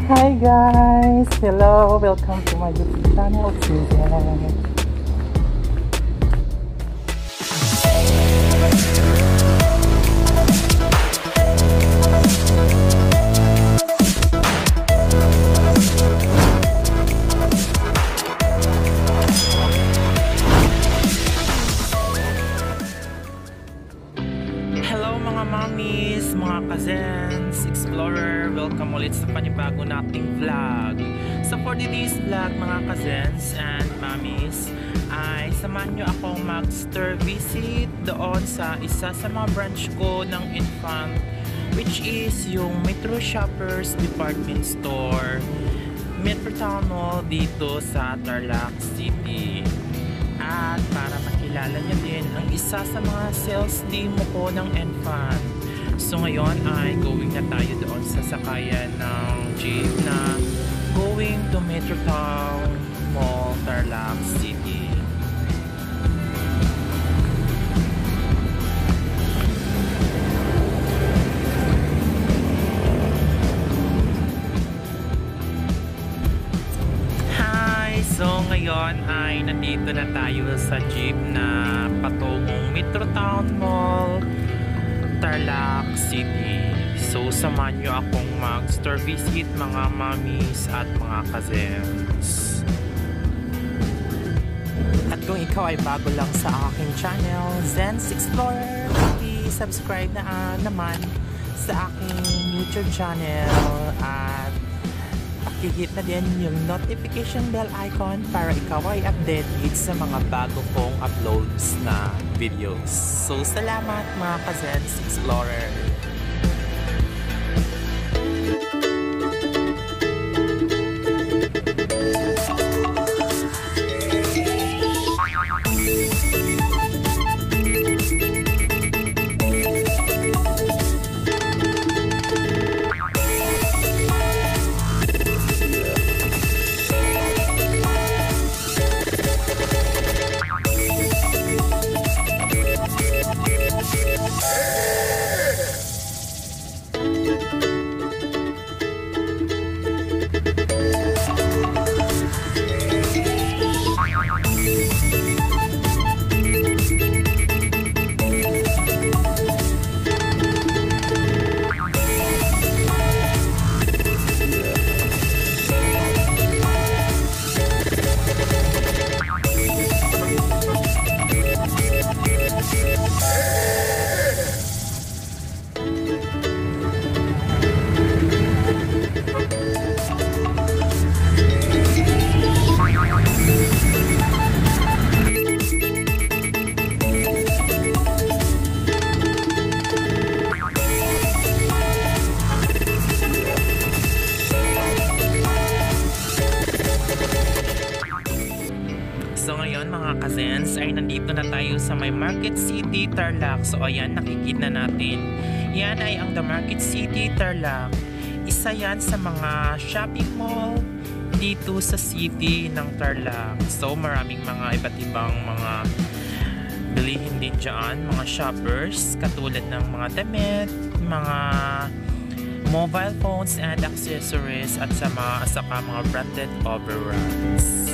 Hi guys! Hello! Welcome to my YouTube channel, Susan. Hello mga mommies, mga cousins, explorer, welcome ulit sa panibago nating vlog. So for today's vlog mga cousins and mommies, ay samahan nyo akong mag-store visit doon sa isa sa mga branch ko ng Infant, which is yung Metro Shoppers Department Store, Metro Town Mall dito sa Tarlac City. At para makilala niyo din ang isa sa mga sales demo ko ng Infant. So ngayon ay going na tayo doon sa sakayan ng jeep na going to Metro Town Mall, Tarlac City. So ngayon ay nandito na tayo sa jeep na patungong Metro Town Mall, Tarlac City. So samahan nyo akong mag-store visit mga mommies at mga cousins. At kung ikaw ay bago lang sa aking channel, Zen's Explorer, please subscribe na naman sa aking YouTube channel at pakihit na din yung notification bell icon para ikaw ay updated sa mga bago kong uploads na videos. So salamat mga cousins explorer! So ngayon mga cousins ay nandito na tayo sa may Market City, Tarlac. So ayan, nakikita natin. Yan ay ang The Market City, Tarlac. Isa yan sa mga shopping mall dito sa city ng Tarlac. So maraming mga iba't ibang mga bilihin din dyan, mga shoppers, katulad ng mga damit, mga mobile phones and accessories at saka mga branded overalls.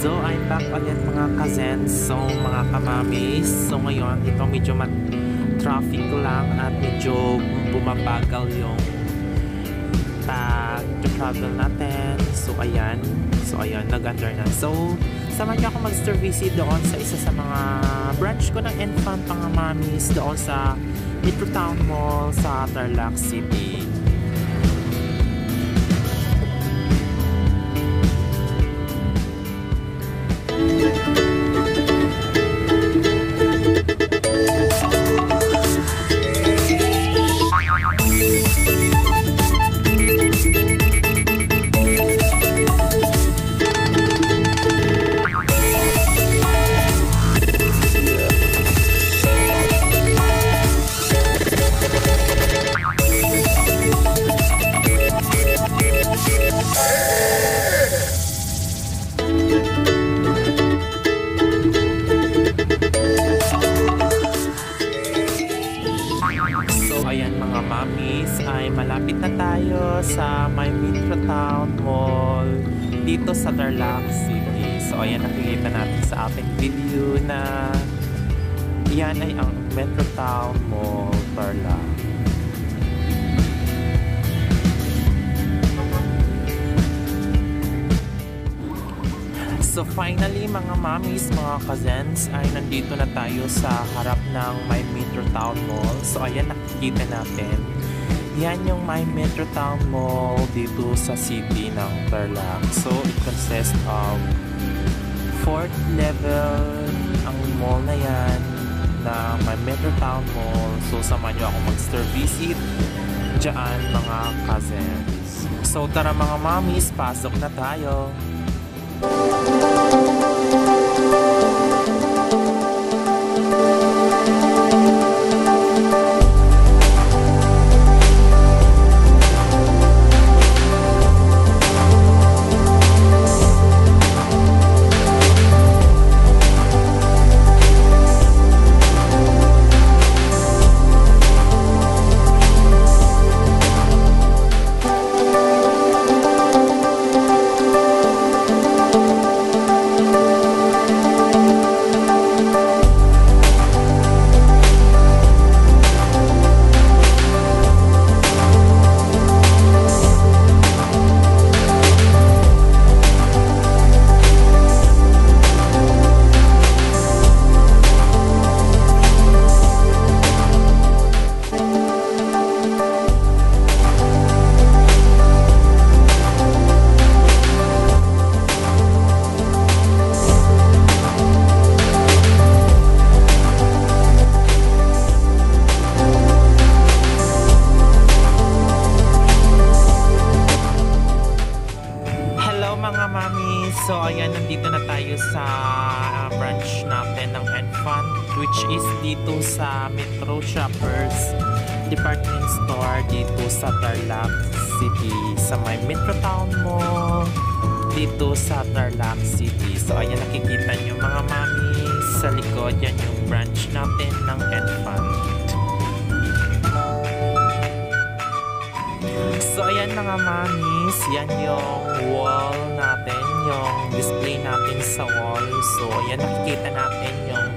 So I'm back ulit mga cousins, so mga kamamis. So ngayon ito medyo traffic lang at medyo bumabagal yung pag-travel natin. So ayan, nag-under na. So samahan niyo ako mag-store visit doon sa isa sa mga branch ko ng Infant mga mamis doon sa Metro Town Mall sa Tarlac City. sa may Metrotown Mall dito sa Tarlac City. So ayan, nakikita natin sa ating video na yan ay ang Metrotown Mall Tarlac. So finally mga mommies, mga cousins, ay nandito na tayo sa harap ng My Metrotown Mall. So ayan, nakikita natin. Yan yung My Metrotown Mall dito sa city ng Tarlac. So it consists of 4th level ang mall na yan na My Metrotown Mall. So samahan nyo ako mag-store visit dyan mga cousins. So tara mga mommies, pasok na tayo. So ayan, nandito na tayo sa branch natin ng Enfant, which is dito sa Metro Shoppers Department Store dito sa Tarlac City, sa may Metrotown Mall dito sa Tarlac City. So ayan, nakikita nyo mga mami sa likod, yan yung branch natin ng Enfant. So ayan mga mamis, yan yung wall natin, yung display natin sa wall. So ayan, nakikita natin yung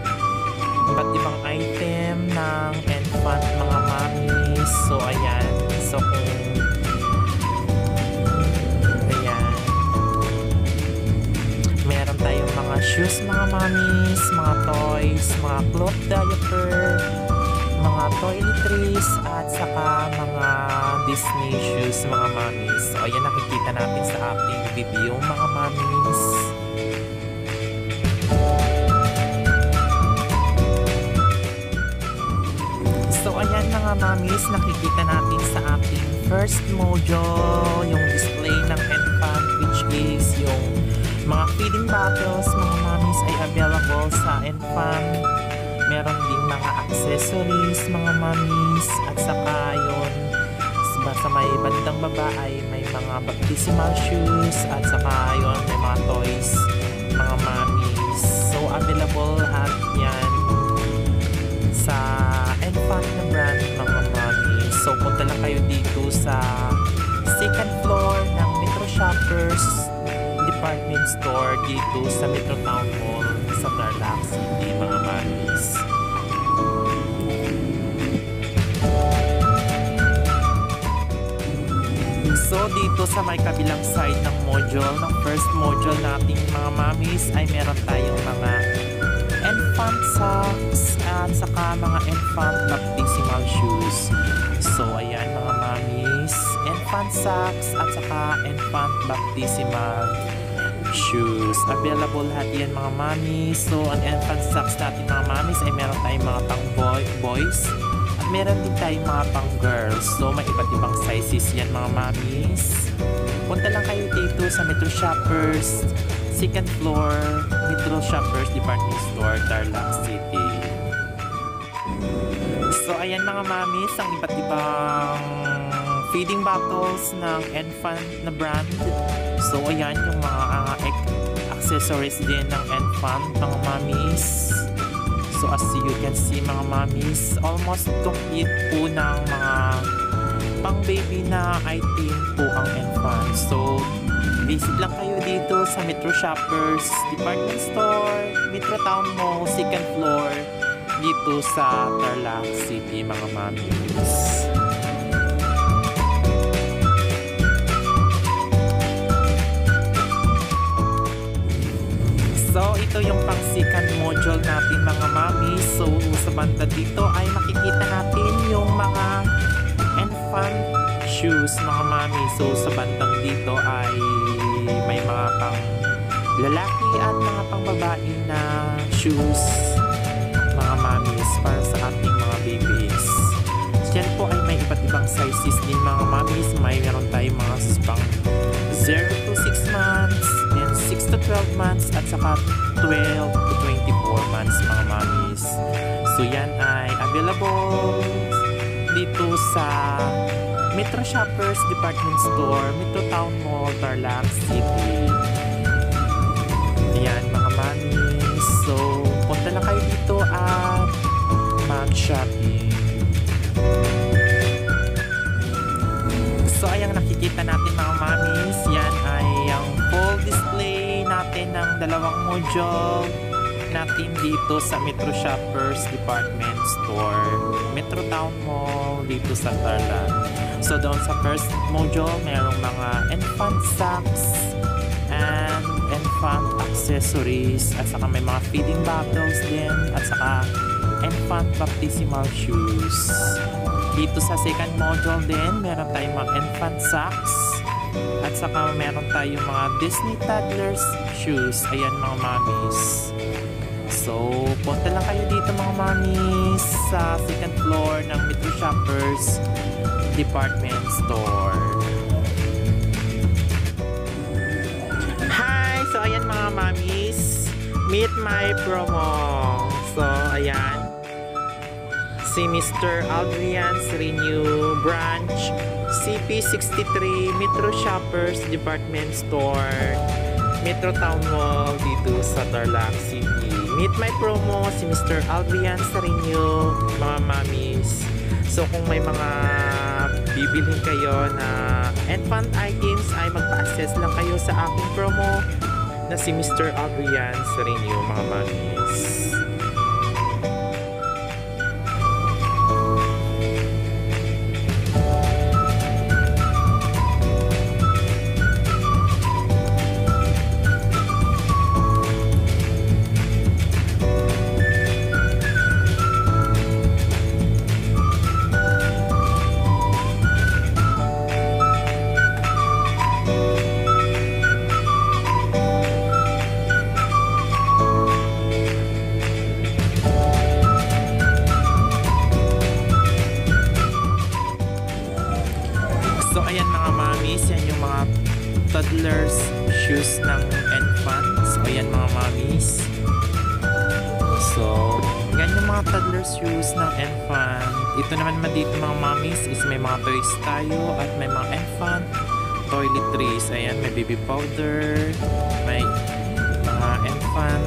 iba't ibang item ng Enfant mga mamis. So ayan, so kung ayan, meron tayong mga shoes mga mamis, mga toys, mga cloth diaper, mga toiletries, at saka mga Disney shoes mga mamis. So ayan, nakikita natin sa ating video mga mamis. So ayan mga mamis, nakikita natin sa ating first mojo yung display ng Enfant, which is yung mga feeding bottles mga mamis ay available sa Enfant. Meron din mga accessories mga mamis, at saka yun sa may bandang baba ay may mga baptismal shoes, at saka yun may mga toys mga mamis. So available lahat yan sa Enfant na brand mga mamis. So punta lang kayo dito sa second floor ng Metro Shoppers Department Store dito sa Metrotown Mall sa Tarlac City mga mamis. So dito sa may kabilang side ng module, ng first module nating mga mamis, ay meron tayong mga Enfant socks at saka mga Enfant baptismal shoes. So ayan mga mamis, Enfant socks at saka Enfant baptismal shoes. Available lahat yan mga mamis. So ang Enfant socks natin mga mamis ay meron tayong mga pang boys, meron din tayong mga pang girls. So may iba't ibang sizes yan mga mamis. Punta lang kayo dito sa Metro Shoppers second floor, Metro Shoppers Department Store, Tarlac City. So ayan mga mamis, ang iba't ibang feeding bottles ng Enfant na brand. So ayan yung mga accessories din ng Enfant mga mamis. So as you can see mga mamis, almost complete po ng mga pang baby na item po ang infant. So, visit lang kayo dito sa Metro Shoppers Department Store, Metro Town Mall, 2nd floor, dito sa Tarlac City, mga mamis. So, ito yung pang second module natin, mga mami. So, sa banda dito ay makikita natin yung mga infant shoes, mga mami. So, sa bandang dito ay may mga pang lalaki at mga pang babae na shoes, mga mamis, para sa ating mga babies. So, yan po ay may iba't ibang sizes din, mga mamis. Meron tayong mga pang 0 to 6 months, 6 to 12 months, at saka 12 to 24 months, mga mamis. So yan ay available dito sa Metro Shoppers Department Store, Metro Town Mall, Tarlac City. Ayan, mga mamis. So punta lang kayo dito at mag-shopping. So ayan, nakikita natin, mga mamis, yan ay ang full display natin ng dalawang module natin dito sa Metro Shoppers Department Store, Metro Town Mall, dito sa Tarlac. So doon sa first module, mayroong mga infant socks and infant accessories, at saka may mga feeding bottles din, at saka infant baptismal shoes. Dito sa second module din, meron tayong mga infant socks, at saka meron tayong mga Disney toddlers shoes. Ayan, mga mamis. So, punta lang kayo dito, mga mamis, sa second floor ng Metro Shoppers Department Store. Hi! So, ayan, mga mamis, meet my promo. So, ayan, si Mr. Adrian Sereno, branch CP63, Metro Shoppers Department Store, Metro Town Mall, dito sa Tarlac City. Meet my promo, si Mr. Adrian Sereno, mga mamis. So kung may mga bibilhin kayo na infant items, ay magpa-access lang kayo sa aking promo na si Mr. Adrian Sereno, mga mamis. So ayan, mga mamis, yan yung mga toddlers shoes ng infants. So ayan, mga mamis. So yan yung mga toddlers shoes ng infant. Ito naman dito, mga mamis, is may mga toys tayo at may mga infant toiletries. Ayan, may baby powder, may mga infant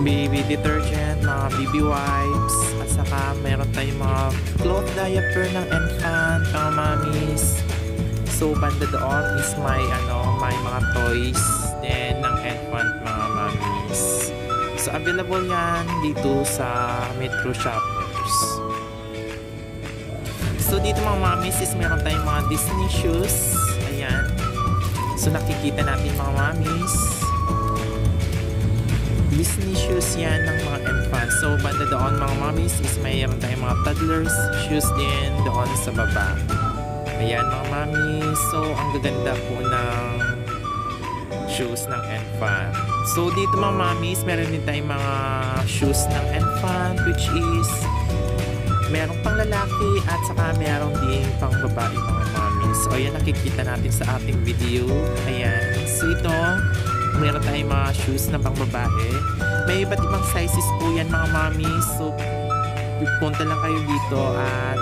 baby detergent, mga baby wipes, at saka meron tayong mga cloth diaper ng infant, mga mamis. So banda doon is may mga toys din ng infant, mga mamis. So available yan dito sa Metro Shoppers. So dito, mga mamis, is meron tayong mga Disney shoes. Ayan. So nakikita natin, mga mamis, Disney shoes yan ng mga infants. So banda doon, mga mamis, is mayroon tayong mga toddlers shoes din doon sa baba. Ayan, mga mamis. So ang gaganda po ng shoes ng infant. So dito, mga mamis, meron din tayong mga shoes ng infant, which is merong pang lalaki at saka meron din pang babae, mga mamis. So ayan, nakikita natin sa ating video. Ayan. So ito, meron tayong mga shoes na pang babae. May iba't ibang sizes po yan, mga mami. So punta lang kayo dito at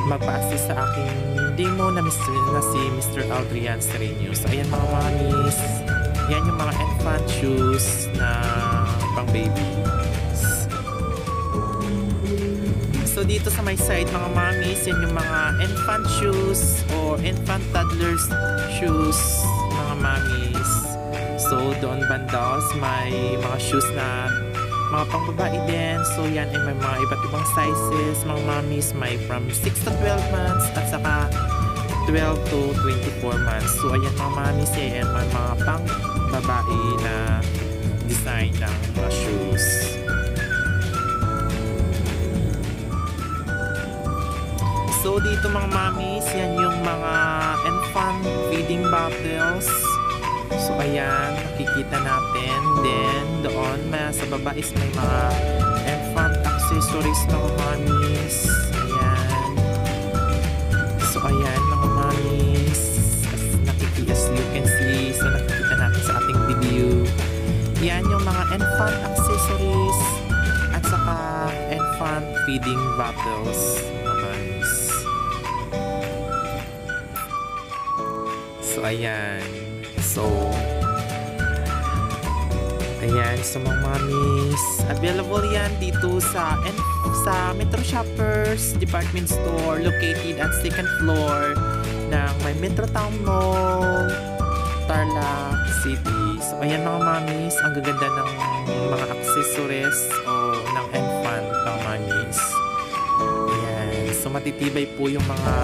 magpa-assist sa aking demo na si Mr. Adrian Sereno. So ayan, mga mamis, yan yung mga infant shoes na pang baby. So So dito sa my side mga mommies, yan yung mga infant shoes or infant toddlers shoes mga mommies. So doon bandos may mga shoes na mga pangbabae din. So yan ay may mga iba't ibang sizes mga mommies. May from 6 to 12 months at saka 12 to 24 months. So ayan mga mommies, yan may mga pangbabae na design ng mga shoes. So dito mga mommies, yan yung mga infant feeding bottles. So ayan, makikita natin. Then doon sa baba is may mga infant accessories mga mommies. Ayan. So ayan mga mommies, as you can see, so nakikita natin sa ating video. Yan yung mga infant accessories at saka infant feeding bottles mga mommies. So ayan. So ayan, so mga mommies, available yan dito sa Metro Shoppers Department Store located at 2nd floor ng may Metro Town Mall, Tarlac City. So ayan mga mommies, ang gaganda ng mga accessories o ng infant mga mommies. Ayan, so matitibay po yung mga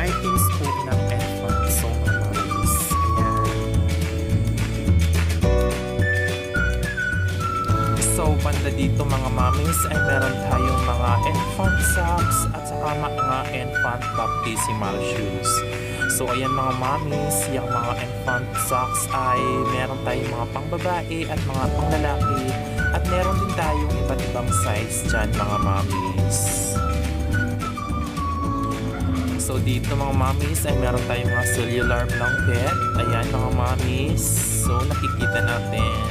items po ng infant. So mga mommies, ayan. So banda dito mga mommies ay meron tayong mga infant socks at saka mga infant baptismal shoes. So ayan mga mommies, yung mga infant socks ay meron tayong mga pangbabae at mga panglalaki at meron din tayong iba't ibang size dyan mga mommies. So dito mga mommies ay meron tayong mga cellular blanket. Ayan mga mommies, so nakikita natin.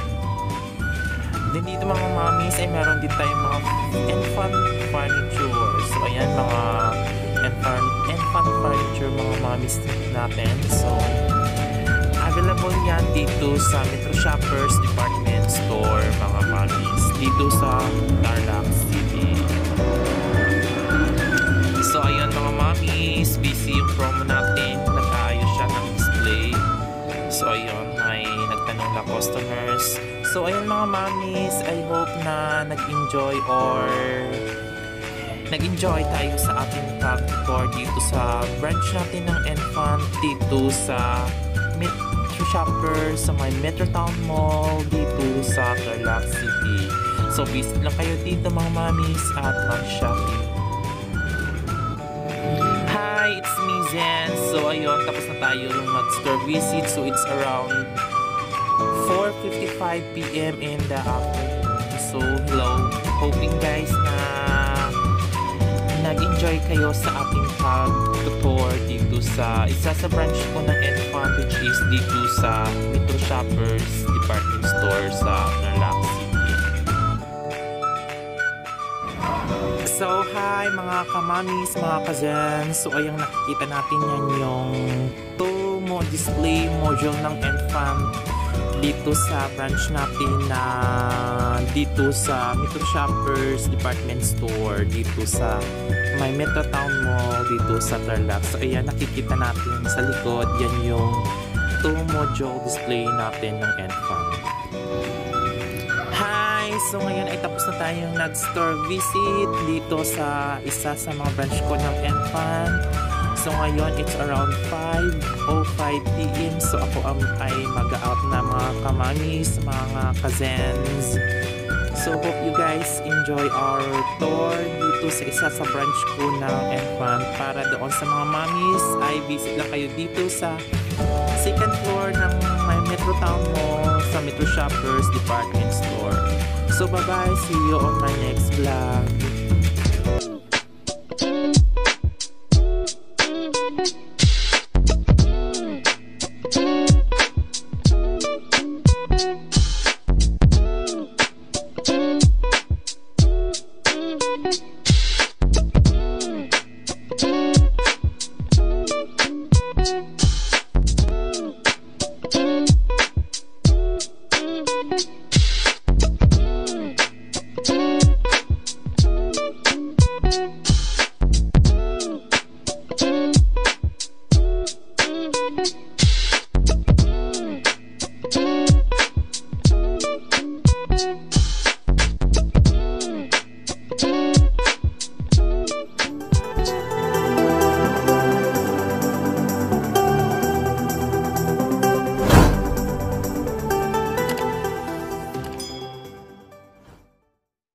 Then dito mga mommies ay meron din tayong mga infant furniture. So ayan mga infant furniture mga mommies natin. So available yan dito sa Metro Shoppers Department Store mga mommies, dito sa Tarlac City. So ayan mga mommies, busy yung promo natin, nag-aayos siya ng display. So ayun, may nagtanong na customers. So ayun mga mommies, I hope na nag-enjoy tayo sa ating tag tour dito sa branch natin ng infant dito sa Metro Shoppers sa may Metro Town Mall dito sa Tarlac City. So visit lang kayo dito mga mommies at mag-shopping. Hi, it's me Zen. So ayun, tapos na tayo mag-store visit. So it's around 4:55 PM in the afternoon. So hello, hoping guys na nag-enjoy kayo sa ating pag-tour dito sa isa sa branch ko ng infant, which is dito sa Metro Shoppers Department Store sa Tarlac City. So hi mga kamamis, mga kazens. So ayang nakikita natin yan yung display module ng infant dito sa branch natin na dito sa Metro Shoppers Department Store dito sa may Metro Town Mall dito sa Tarlac. So ayan, nakikita natin sa likod, yan yung module display natin ng infant. Hi! So ngayon ay tapos na tayong nag-store visit dito sa isa sa mga branch ko ng infant. So ngayon it's around 5:05 PM. So ako ay mag-out na mga kamamis, mga kazens. So hope you guys enjoy our tour dito sa isa sa branch ko ng infant. Para doon sa mga mamis ay visit lang kayo dito sa 2nd floor ng my Metro Town Mall sa Metro Shoppers Department Store. So bye bye, see you on my next vlog.